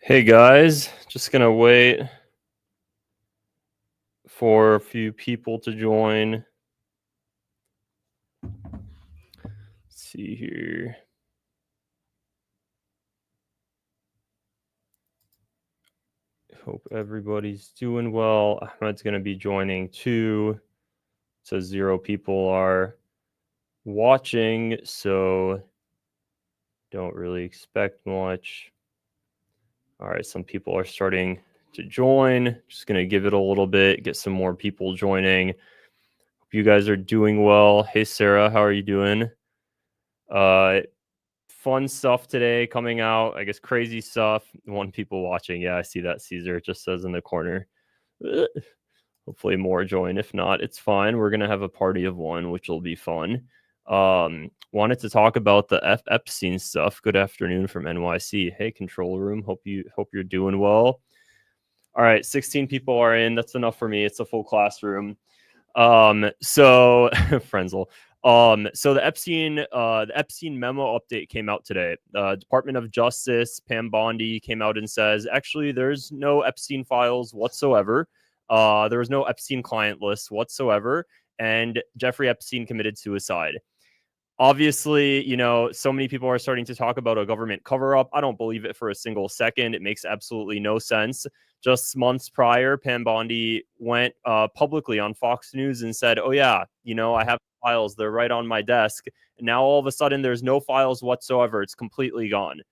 Hey guys, just gonna wait for a few people to join. Let's see here. Hope everybody's doing well. Ahmed's gonna be joining too. It says 0 people are watching, so don't really expect much. All right, some people are starting to join. Just gonna give it a little bit, get some more people joining. Hope you guys are doing well. Hey Sarah, how are you doing? Fun stuff today coming out. I guess crazy stuff. 1 people watching. Yeah, I see that. Caesar just says in the corner. Hopefully more join. If not, it's fine. We're gonna have a party of 1, which will be fun. Wanted to talk about the Epstein stuff. Good afternoon from NYC. Hey, control room. Hope you're doing well. All right, 16 people are in. That's enough for me. It's a full classroom. So Frenzel. So the Epstein memo update came out today. Department of Justice, Pam Bondi came out and says, actually, there's no Epstein files whatsoever. There was no Epstein client list whatsoever. And Jeffrey Epstein committed suicide. Obviously, so many people are starting to talk about a government cover-up. I don't believe it for a single second. It makes absolutely no sense. Just months prior, Pam Bondi went publicly on Fox News and said, oh yeah, I have files. They're right on my desk. And now all of a sudden there's no files whatsoever. It's completely gone.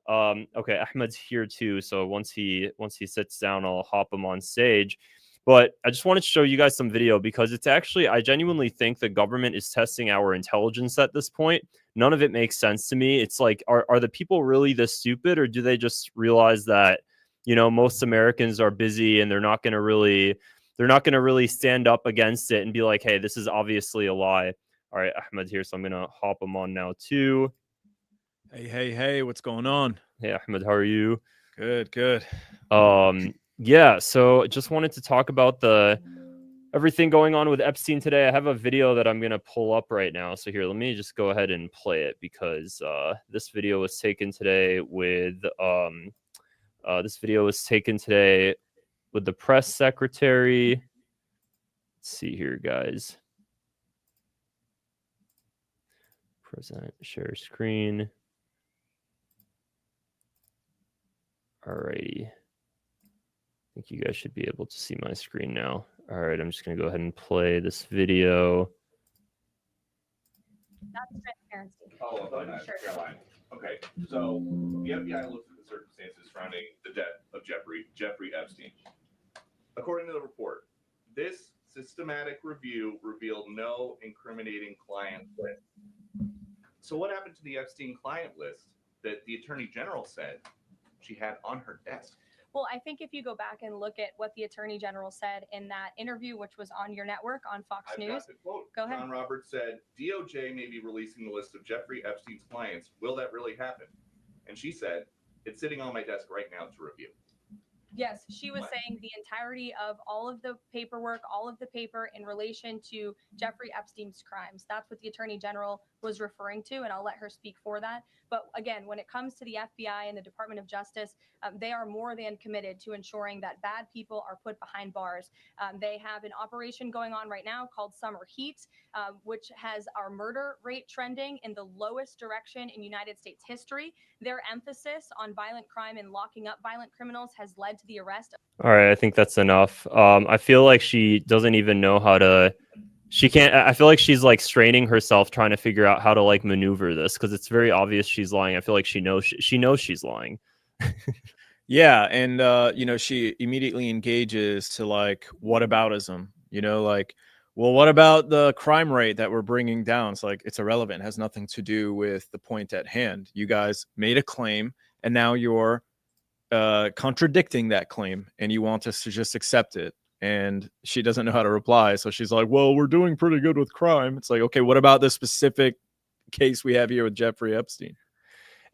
Okay, Ahmed's here too. So once he sits down, I'll hop him on stage. But I just wanted to show you guys some video because it's actually, I genuinely think the government is testing our intelligence at this point. None of it makes sense to me. It's like, are the people really this stupid, or do they just realize that, most Americans are busy and they're not going to really stand up against it and be like, hey, this is obviously a lie. All right, Ahmed's here, so I'm going to hop him on now too. Hey, what's going on? Hey, Ahmed, how are you? Good. Yeah, so just wanted to talk about everything going on with Epstein today. I have a video that I'm going to pull up right now. So here, let me just go ahead and play it because this video was taken today with the press secretary. Let's see here, guys. Present, share screen. Alrighty. I think you guys should be able to see my screen now. All right, I'm just going to go ahead and play this video. That's transparency. Oh, sure. Caroline. Okay, so the FBI looks at the circumstances surrounding the death of Jeffrey Epstein. According to the report, this systematic review revealed no incriminating client list. So what happened to the Epstein client list that the Attorney General said she had on her desk? Well, I think if you go back and look at what the Attorney General said in that interview, which was on your network on Fox News. Go ahead. John Roberts said, DOJ may be releasing the list of Jeffrey Epstein's clients. Will that really happen? And she said, it's sitting on my desk right now to review. Yes, she was saying the entirety of all of the paperwork, all of the paper in relation to Jeffrey Epstein's crimes. That's what the Attorney General was referring to, and I'll let her speak for that. But again, when it comes to the FBI and the Department of Justice, they are more than committed to ensuring that bad people are put behind bars. They have an operation going on right now called Summer Heat, which has our murder rate trending in the lowest direction in United States history. Their emphasis on violent crime and locking up violent criminals has led to the arrest. All right, I think that's enough. I feel like she doesn't even know how to. She can't. I feel like she's like straining herself trying to figure out how to like maneuver this because it's very obvious she's lying. I feel like she knows she's lying. Yeah, and she immediately engages to like whataboutism. Like, well, what about the crime rate that we're bringing down? It's like it's irrelevant. It has nothing to do with the point at hand. You guys made a claim, and now you're contradicting that claim, and you want us to just accept it. And she doesn't know how to reply, so she's like, well, we're doing pretty good with crime. It's like, okay, what about the specific case we have here with Jeffrey Epstein?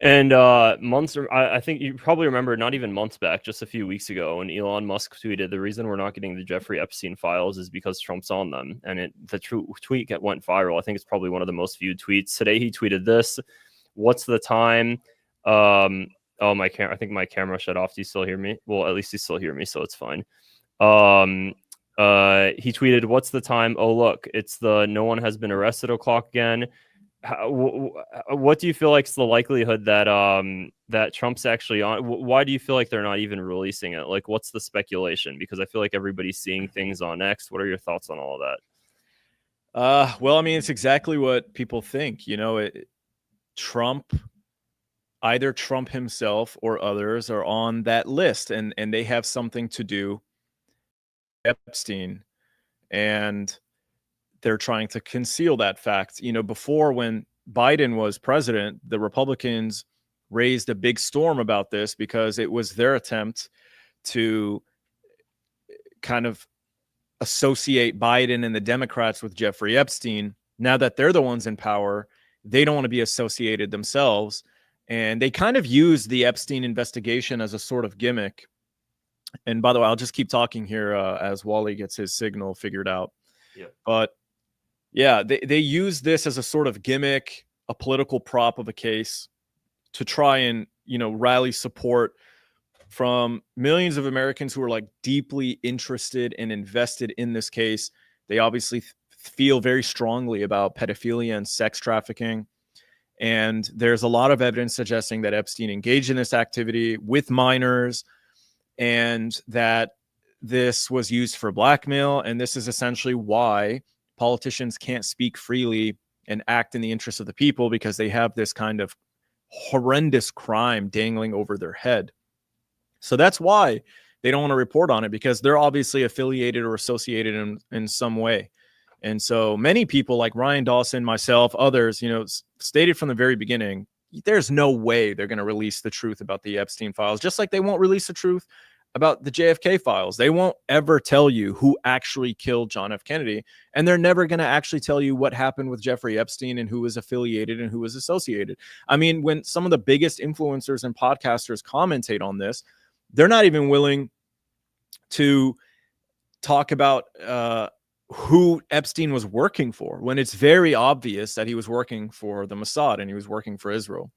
And I think you probably remember, not even months back, just a few weeks ago, when Elon Musk tweeted, the reason we're not getting the Jeffrey Epstein files is because Trump's on them. And the tweet went viral. I think it's probably one of the most viewed tweets. Today he tweeted this. What's the time? Oh, my camera. I think my camera shut off. Do you still hear me? Well, at least you still hear me, so it's fine. He tweeted, "What's the time? Oh, look, it's the no one has been arrested o'clock again." What do you feel like is the likelihood that that Trump's actually on? Why do you feel like they're not even releasing it? Like, what's the speculation? Because I feel like everybody's seeing things on X. What are your thoughts on all of that? Well, I mean, it's exactly what people think. Trump, either Trump himself or others are on that list, and they have something to do with Epstein, and they're trying to conceal that fact. Before, when Biden was president, the Republicans raised a big storm about this because it was their attempt to kind of associate Biden and the Democrats with Jeffrey Epstein. Now that they're the ones in power, they don't want to be associated themselves. And they kind of used the Epstein investigation as a sort of gimmick. And by the way, I'll just keep talking here as Wally gets his signal figured out. Yeah. But yeah, they use this as a sort of gimmick, a political prop of a case to try and, rally support from millions of Americans who are like deeply interested and invested in this case. They obviously feel very strongly about pedophilia and sex trafficking. And there's a lot of evidence suggesting that Epstein engaged in this activity with minors and that this was used for blackmail. And this is essentially why politicians can't speak freely and act in the interest of the people, because they have this kind of horrendous crime dangling over their head. So that's why they don't want to report on it, because they're obviously affiliated or associated in some way. And so many people like Ryan Dawson, myself, others, stated from the very beginning, there's no way they're going to release the truth about the Epstein files, just like they won't release the truth about the JFK files. They won't ever tell you who actually killed John F. Kennedy. And they're never going to actually tell you what happened with Jeffrey Epstein and who was affiliated and who was associated. I mean, when some of the biggest influencers and podcasters commentate on this, they're not even willing to talk about who Epstein was working for, when it's very obvious that he was working for the Mossad and he was working for Israel.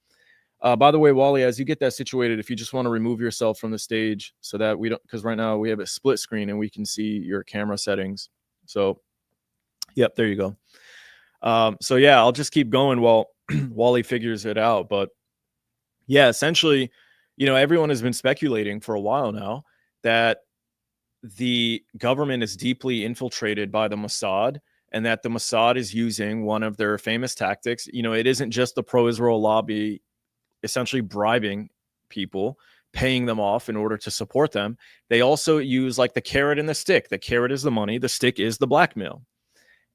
By the way, Wally, as you get that situated, if you just want to remove yourself from the stage so that we don't, because right now we have a split screen and we can see your camera settings. So, yep, there you go. So yeah, I'll just keep going while Wally figures it out. But yeah, essentially, everyone has been speculating for a while now that the government is deeply infiltrated by the Mossad, and that the Mossad is using one of their famous tactics. It isn't just the pro-Israel lobby essentially bribing people, paying them off in order to support them. They also use like the carrot and the stick. The carrot is the money, the stick is the blackmail.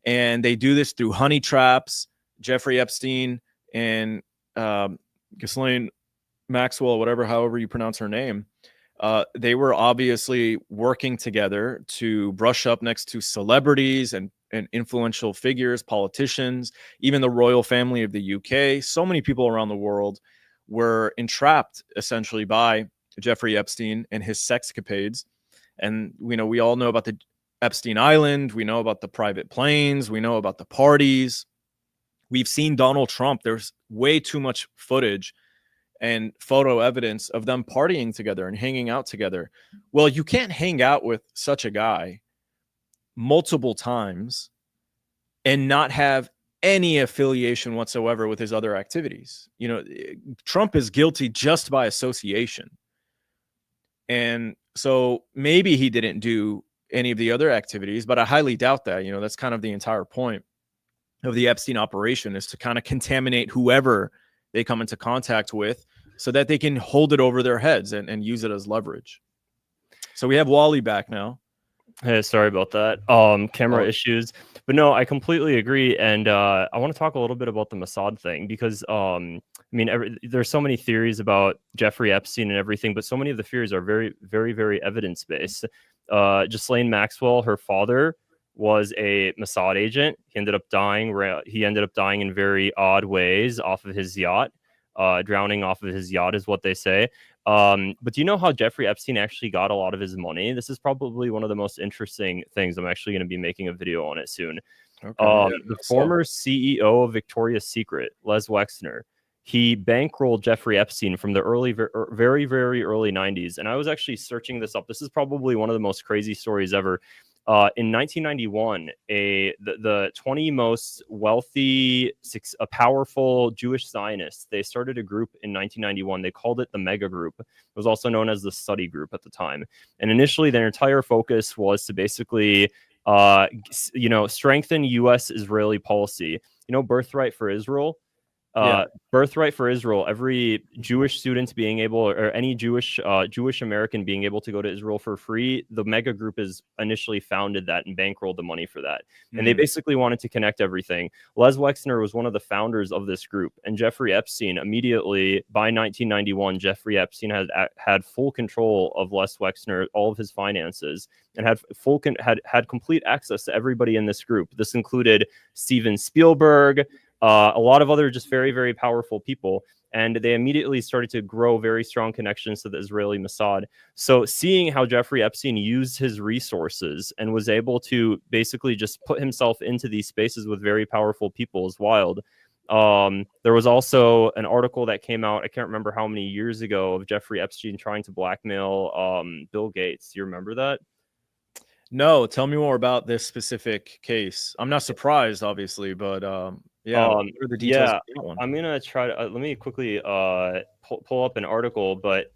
And they do this through honey traps. Jeffrey Epstein and Ghislaine Maxwell, however you pronounce her name, they were obviously working together to brush up next to celebrities and influential figures, politicians, even the royal family of the UK. So many people around the world were entrapped essentially by Jeffrey Epstein and his sexcapades. And we all know about the Epstein Island. We know about the private planes. We know about the parties. We've seen Donald Trump. There's way too much footage and photo evidence of them partying together and hanging out together. Well, you can't hang out with such a guy multiple times and not have any affiliation whatsoever with his other activities. Trump is guilty just by association. And so maybe he didn't do any of the other activities, but I highly doubt that. That's kind of the entire point of the Epstein operation, is to kind of contaminate whoever they come into contact with so that they can hold it over their heads and use it as leverage. So we have Wally back now. Hey, sorry about that. Camera issues. But no, I completely agree. And I want to talk a little bit about the Mossad thing, because there's so many theories about Jeffrey Epstein and everything, but so many of the theories are very, very, very evidence-based. Ghislaine Maxwell, her father was a Mossad agent. He ended up dying. He ended up dying in very odd ways off of his yacht. Drowning off of his yacht is what they say. But do you know how Jeffrey Epstein actually got a lot of his money? This is probably one of the most interesting things. I'm actually going to be making a video on it soon. The former CEO of Victoria's Secret, Les Wexner, he bankrolled Jeffrey Epstein from the very, very early 90s. And I was actually searching this up. This is probably one of the most crazy stories ever. In 1991, the 20 most wealthy, powerful Jewish Zionists, they started a group in 1991. They called it the Mega Group. It was also known as the Study Group at the time. And initially, their entire focus was to basically, strengthen U.S. Israeli policy. Birthright for Israel. Birthright for Israel. Every Jewish student being able, or any Jewish American being able to go to Israel for free. The Mega Group is initially founded that and bankrolled the money for that. And they basically wanted to connect everything. Les Wexner was one of the founders of this group, and Jeffrey Epstein immediately by 1991, Jeffrey Epstein had full control of Les Wexner, all of his finances, and had complete access to everybody in this group. This included Steven Spielberg. A lot of other just very, very powerful people. And they immediately started to grow very strong connections to the Israeli Mossad. So seeing how Jeffrey Epstein used his resources and was able to basically just put himself into these spaces with very powerful people is wild. There was also an article that came out, I can't remember how many years ago, of Jeffrey Epstein trying to blackmail Bill Gates. Do you remember that? No, tell me more about this specific case. I'm not surprised, obviously, but what are the details of that one? I'm gonna try to let me quickly pull up an article, but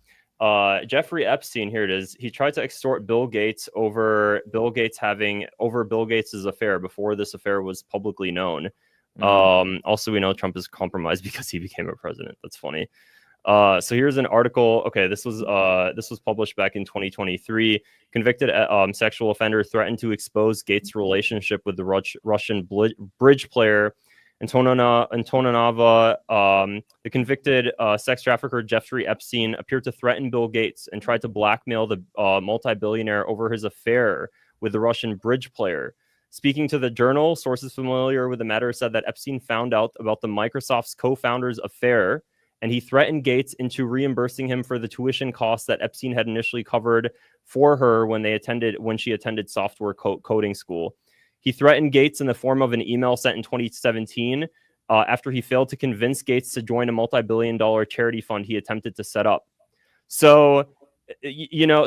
Jeffrey Epstein, here it is. He tried to extort Bill Gates over Bill Gates' affair before this affair was publicly known. Also, we know Trump is compromised because he became a president. That's funny. So here's an article. Okay, this was published back in 2023. Convicted sexual offender threatened to expose Gates' relationship with the Russian bridge player Antonova. The convicted sex trafficker Jeffrey Epstein appeared to threaten Bill Gates and tried to blackmail the multi-billionaire over his affair with the Russian bridge player. Speaking to the Journal, sources familiar with the matter said that Epstein found out about the Microsoft's co-founder's affair, and he threatened Gates into reimbursing him for the tuition costs that Epstein had initially covered for her when she attended software coding school. He threatened Gates in the form of an email sent in 2017 after he failed to convince Gates to join a multi-billion-dollar charity fund he attempted to set up. So, Bill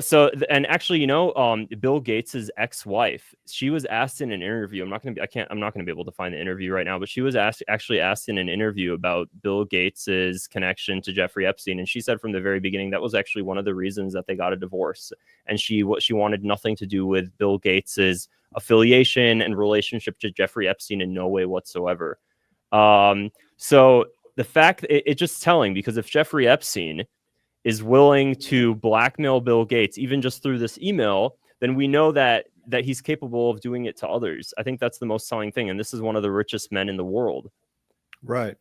Gates's ex-wife, she was asked in an interview. I'm not going to be able to find the interview right now, but she was asked in an interview about Bill Gates's connection to Jeffrey Epstein, and she said from the very beginning that was actually one of the reasons that they got a divorce, and she wanted nothing to do with Bill Gates's affiliation and relationship to Jeffrey Epstein in no way whatsoever. So the fact it's just telling, because if Jeffrey Epstein is willing to blackmail Bill Gates, even just through this email, then we know that he's capable of doing it to others. I think that's the most telling thing. And this is one of the richest men in the world. Right.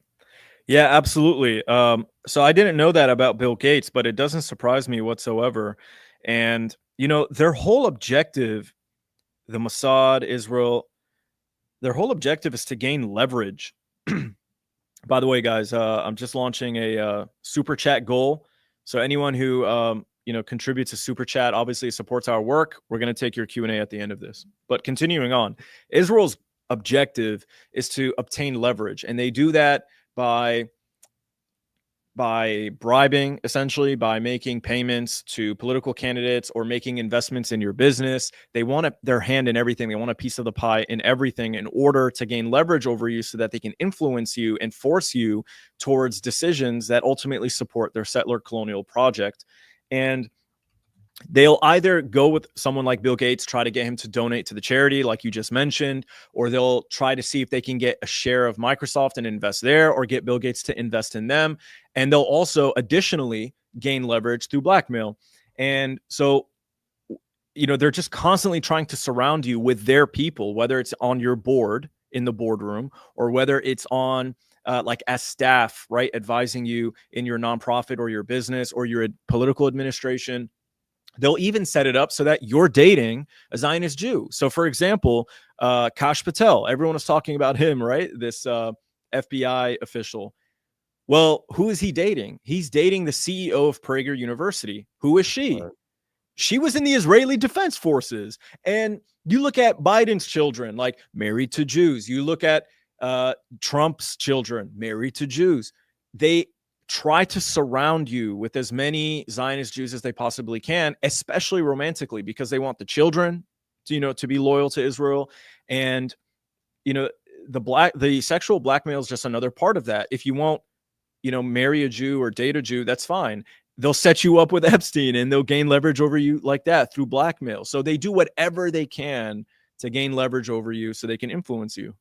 Yeah, absolutely. So I didn't know that about Bill Gates, but it doesn't surprise me whatsoever. And, their whole objective, the Mossad, Israel, their whole objective is to gain leverage. By the way, guys, I'm just launching a super chat goal. So anyone who contributes a super chat, obviously supports our work. We're going to take your Q&A at the end of this. But continuing on, Israel's objective is to obtain leverage, and they do that by bribing, essentially, by making payments to political candidates or making investments in your business. They want their hand in everything. They want a piece of the pie in everything in order to gain leverage over you so that they can influence you and force you towards decisions that ultimately support their settler colonial project. And they'll either go with someone like Bill Gates, try to get him to donate to the charity, like you just mentioned, or they'll try to see if they can get a share of Microsoft and invest there, or get Bill Gates to invest in them. And they'll also additionally gain leverage through blackmail. And so, they're just constantly trying to surround you with their people, whether it's on your board in the boardroom, or whether it's on as staff, right, advising you in your nonprofit or your business or your political administration. They'll even set it up so that you're dating a Zionist Jew. So, for example, Kash Patel, everyone is talking about him, right? This FBI official. Well, who is he dating? He's dating the CEO of Prager University. Who is she? Right. She was in the Israeli Defense Forces. And you look at Biden's children, like married to Jews. You look at Trump's children, married to Jews. they try to surround you with as many Zionist Jews as they possibly can, especially romantically, because they want the children to, to be loyal to Israel. And, the sexual blackmail is just another part of that. If you won't, marry a Jew or date a Jew, that's fine. They'll set you up with Epstein and they'll gain leverage over you like that through blackmail. So they do whatever they can to gain leverage over you so they can influence you.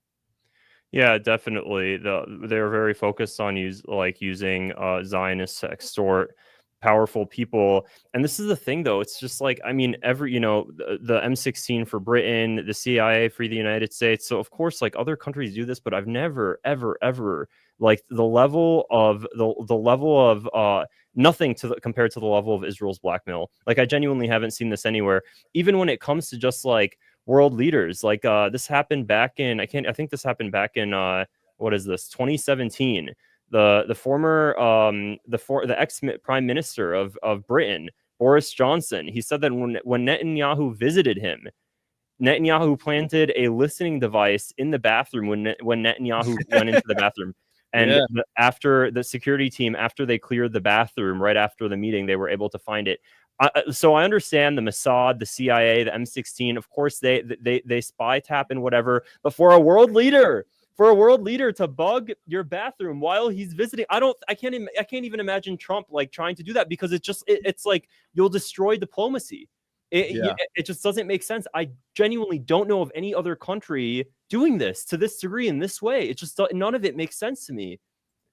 Yeah, definitely. They're very focused on using Zionists to extort powerful people. And this is the thing, though. It's just like, I mean, the M16 for Britain, the CIA for the United States. So of course, like other countries do this, but I've never, ever, ever like the level of nothing compared to the level of Israel's blackmail. Like I genuinely haven't seen this anywhere. Even when it comes to just like world leaders, like this happened back in, I think this happened back in what is this, 2017. The former the ex prime minister of Britain, Boris Johnson, he said that when Netanyahu visited him, Netanyahu planted a listening device in the bathroom when Netanyahu went into the bathroom. And after the security team, after they cleared the bathroom, right after the meeting, they were able to find it. So I understand the Mossad, the CIA, the M16. Of course, they spy tap and whatever. But for a world leader to bug your bathroom while he's visiting, I can't even imagine Trump like trying to do that, because it's like you'll destroy diplomacy. It just doesn't make sense. I genuinely don't know of any other country doing this to this degree in this way. It just none of it makes sense to me.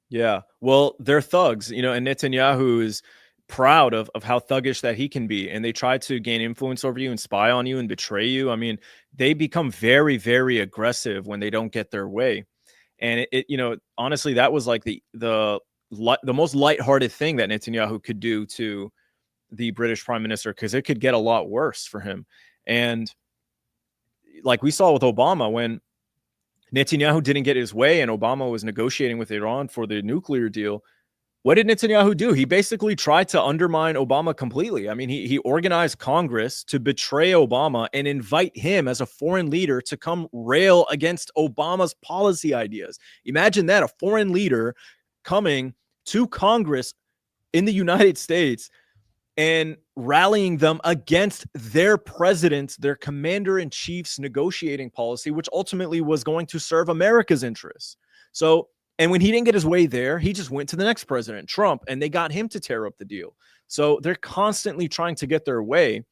Yeah, well, they're thugs, and Netanyahu is proud of how thuggish that he can be, and they try to gain influence over you and spy on you and betray you. I mean, they become very, very aggressive when they don't get their way. And it honestly, that was like the most lighthearted thing that Netanyahu could do to the British prime minister, because it could get a lot worse for him. And like we saw with Obama, when Netanyahu didn't get his way and Obama was negotiating with Iran for the nuclear deal, what did Netanyahu do? He basically tried to undermine Obama completely. I mean, he organized Congress to betray Obama and invite him as a foreign leader to come rail against Obama's policy ideas. Imagine that, a foreign leader coming to Congress in the United States and rallying them against their president's, their commander-in-chief's negotiating policy, which ultimately was going to serve America's interests. So, and when he didn't get his way there, he just went to the next president, Trump, and they got him to tear up the deal. So they're constantly trying to get their way,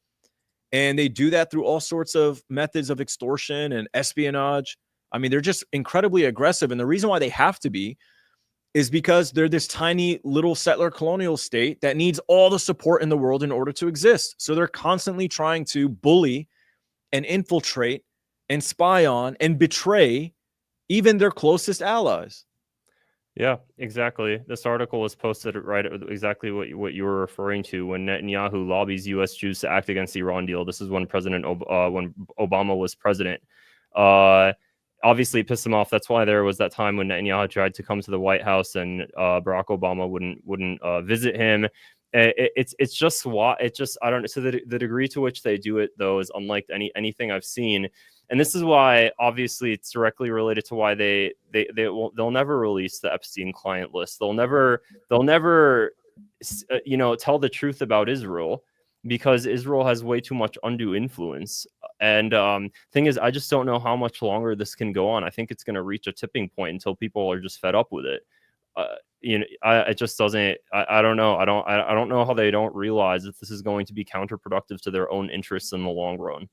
and they do that through all sorts of methods of extortion and espionage. I mean, they're just incredibly aggressive, and the reason why they have to be is because they're this tiny little settler colonial state that needs all the support in the world in order to exist. So they're constantly trying to bully and infiltrate and spy on and betray even their closest allies. Yeah, exactly. This article was posted right at exactly what you were referring to. When Netanyahu lobbies U.S. Jews to act against the Iran deal. This is when when Obama was president. Obviously, it pissed him off. That's why there was that time when Netanyahu tried to come to the White House and Barack Obama wouldn't visit him. It's just I don't know. So the degree to which they do it, though, is unlike anything I've seen. And this is why, obviously, it's directly related to why they'll never release the Epstein client list. They'll never tell the truth about Israel, because Israel has way too much undue influence. And thing is, I just don't know how much longer this can go on. I think it's going to reach a tipping point until people are just fed up with it. It just doesn't. I don't know. I don't know how they don't realize that this is going to be counterproductive to their own interests in the long run.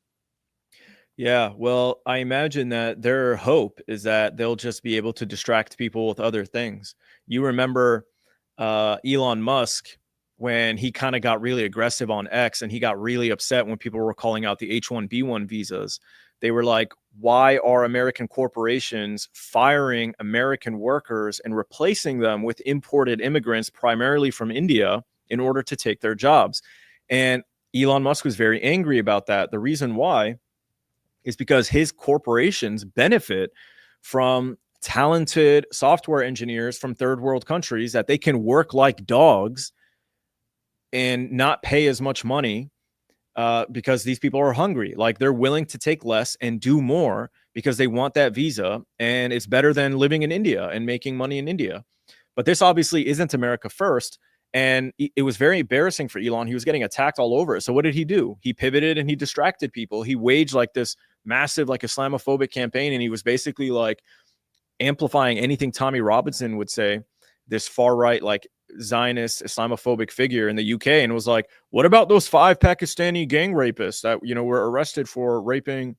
Yeah, well, I imagine that their hope is that they'll just be able to distract people with other things. You remember Elon Musk, when he kind of got really aggressive on X, and he got really upset when people were calling out the H-1B1 visas. They were like, why are American corporations firing American workers and replacing them with imported immigrants, primarily from India, in order to take their jobs? And Elon Musk was very angry about that. The reason why is because his corporations benefit from talented software engineers from third world countries that they can work like dogs and not pay as much money because these people are hungry. Like, they're willing to take less and do more because they want that visa, and it's better than living in India and making money in India. But this obviously isn't America first. And it was very embarrassing for Elon. He was getting attacked all over. So what did he do? He pivoted and he distracted people. He waged like this massive like Islamophobic campaign. And he was basically like amplifying anything Tommy Robinson would say, this far right, like Zionist Islamophobic figure in the UK, and was like, what about those 5 Pakistani gang rapists that, you know, were arrested for raping,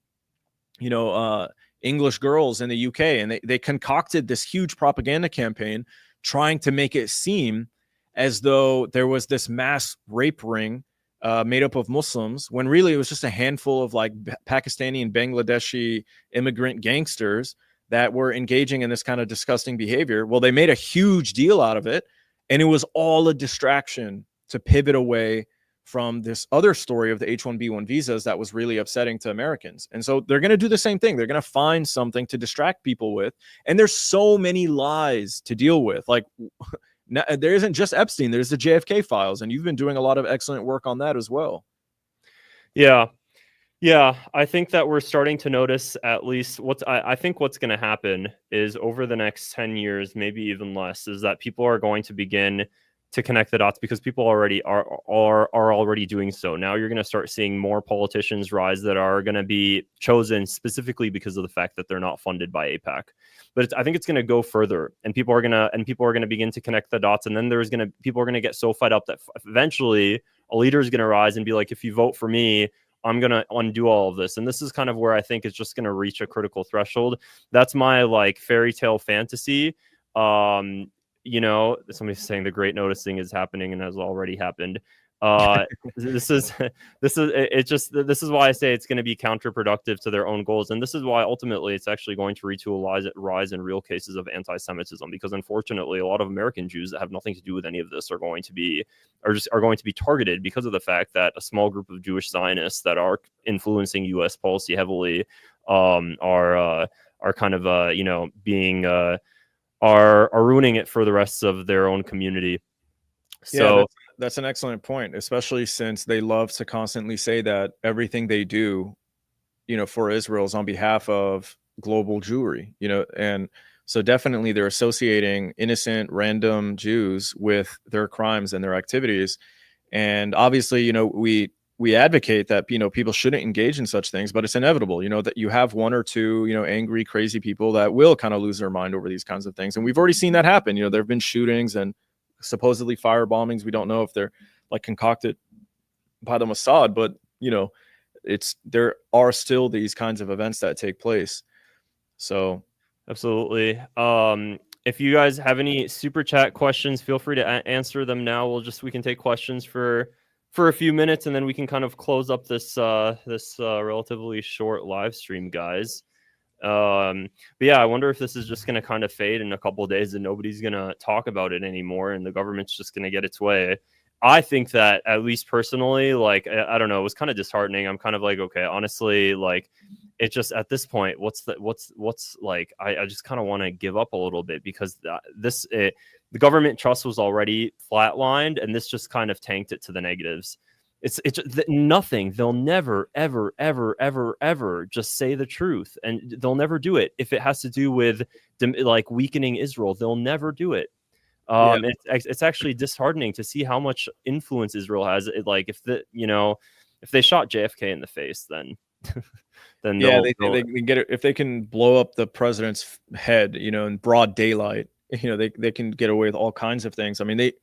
you know, English girls in the UK? And they concocted this huge propaganda campaign trying to make it seem as though there was this mass rape ring made up of Muslims, when really it was just a handful of like Pakistani and Bangladeshi immigrant gangsters that were engaging in this kind of disgusting behavior. Well, they made a huge deal out of it, and it was all a distraction to pivot away from this other story of the H-1B1 visas that was really upsetting to Americans. And so they're going to do the same thing. They're going to find something to distract people with. And there's so many lies to deal with. Like, there isn't just Epstein, there's the JFK files, and you've been doing a lot of excellent work on that as well. Yeah. I think that we're starting to notice at least I think what's going to happen is over the next 10 years, maybe even less, is that people are going to begin to connect the dots, because people already are already doing so. Now you're going to start seeing more politicians rise that are going to be chosen specifically because of the fact that they're not funded by AIPAC. But I think it's going to go further, and people are going to begin to connect the dots, and then people are going to get so fed up that eventually a leader is going to rise and be like, if you vote for me, I'm going to undo all of this. And this is kind of where I think it's just going to reach a critical threshold. That's my like fairy tale fantasy. You know, somebody's saying the great noticing is happening and has already happened. This is why I say it's going to be counterproductive to their own goals. And this is why ultimately it's actually going to lead to a rise in real cases of anti-Semitism, because unfortunately a lot of American Jews that have nothing to do with any of this are going to be targeted because of the fact that a small group of Jewish Zionists that are influencing US policy heavily are kind of you know, being are ruining it for the rest of their own community. So yeah, that's an excellent point, especially since they love to constantly say that everything they do, you know, for Israel is on behalf of global Jewry, you know, and so definitely they're associating innocent random Jews with their crimes and their activities. And obviously, you know, we advocate that, you know, people shouldn't engage in such things, but it's inevitable, you know, that you have one or two, you know, angry, crazy people that will kind of lose their mind over these kinds of things. And we've already seen that happen. You know, there have been shootings and supposedly fire bombings. We don't know if they're like concocted by the Mossad, but you know, there are still these kinds of events that take place. So absolutely. If you guys have any super chat questions, feel free to answer them now. We can take questions for a few minutes, and then we can kind of close up this relatively short live stream, guys. But yeah, I wonder if this is just going to kind of fade in a couple of days and nobody's going to talk about it anymore, and the government's just going to get its way. I think that, at least personally, like, I don't know, it was kind of disheartening. I'm kind of like, okay, honestly, like, it just, at this point, what's like, I just kind of want to give up a little bit, because the government trust was already flatlined, and this just kind of tanked it to the negatives. It's nothing. They'll never, ever, ever, ever, ever just say the truth, and they'll never do it. If it has to do with like weakening Israel, they'll never do it. It's actually disheartening to see how much influence Israel has. Like, if they shot JFK in the face, then yeah, they can get it. If they can blow up the president's head, you know, in broad daylight, you know, they can get away with all kinds of things. I mean, they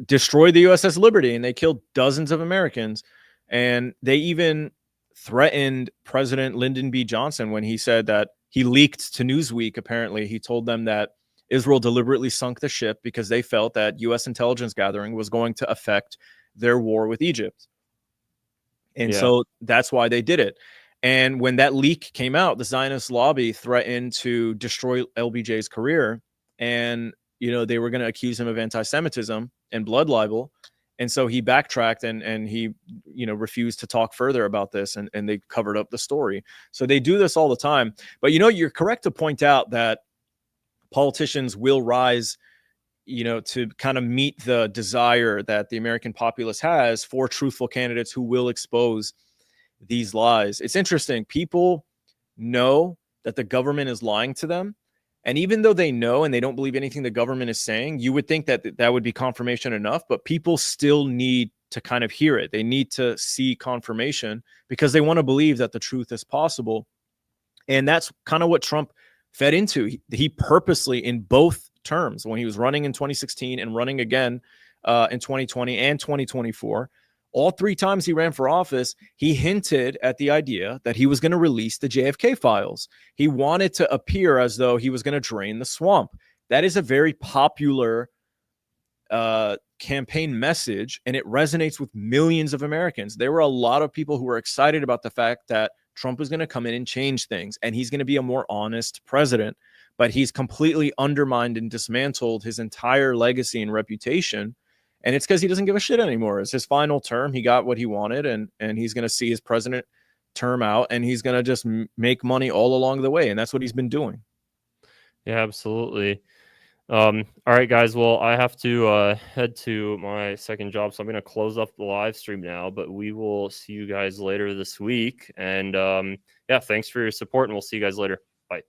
destroyed the USS Liberty and they killed dozens of Americans, and they even threatened President Lyndon B. Johnson when he said that he leaked to Newsweek. Apparently, he told them that Israel deliberately sunk the ship because they felt that U.S. intelligence gathering was going to affect their war with Egypt. And so that's why they did it. And when that leak came out, the Zionist lobby threatened to destroy LBJ's career. And, you know, they were going to accuse him of anti-Semitism and blood libel. And so he backtracked and he, you know, refused to talk further about this, and they covered up the story. So they do this all the time. But, you know, you're correct to point out that politicians will rise, you know, to kind of meet the desire that the American populace has for truthful candidates who will expose these lies. It's interesting. People know that the government is lying to them, And even though they know and they don't believe anything the government is saying, you would think that that would be confirmation enough, but people still need to kind of hear it. They need to see confirmation because they want to believe that the truth is possible. And that's kind of what Trump fed into. He purposely, in both terms, when he was running in 2016 and running again in 2020 and 2024, all 3 times he ran for office, he hinted at the idea that he was going to release the JFK files. He wanted to appear as though he was going to drain the swamp. That is a very popular campaign message, and it resonates with millions of Americans. There were a lot of people who were excited about the fact that Trump was going to come in and change things, and he's going to be a more honest president. But he's completely undermined and dismantled his entire legacy and reputation. And it's because he doesn't give a shit anymore. It's his final term. He got what he wanted, and he's going to see his president term out, and he's going to just make money all along the way. And that's what he's been doing. Yeah, absolutely. All right, guys. Well, I have to head to my second job, so I'm going to close up the live stream now, but we will see you guys later this week. And yeah, thanks for your support, and we'll see you guys later. Bye.